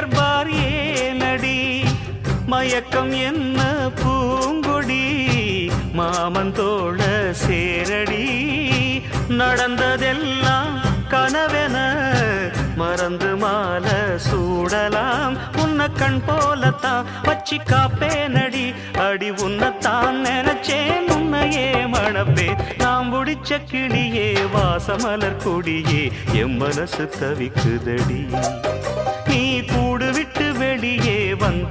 தர்பார் ஏனடி மயக்கம் என்ன பூங்கொடி மாமன் தோழ சேரடி நடந்ததெல்லாம் கனவென மறந்து மால சூடலாம் உன்ன கண் போலத்தான் வச்சி காப்பேனடி அடி உன்னத்தான் நினைச்சேன் உன்னையே மணப்பே நாம் முடிச்ச கிளியே வாசமலர் கொடியே எம் மனசு தவிக்குதடி நீ கூடு விட்டு வெளியே வந்த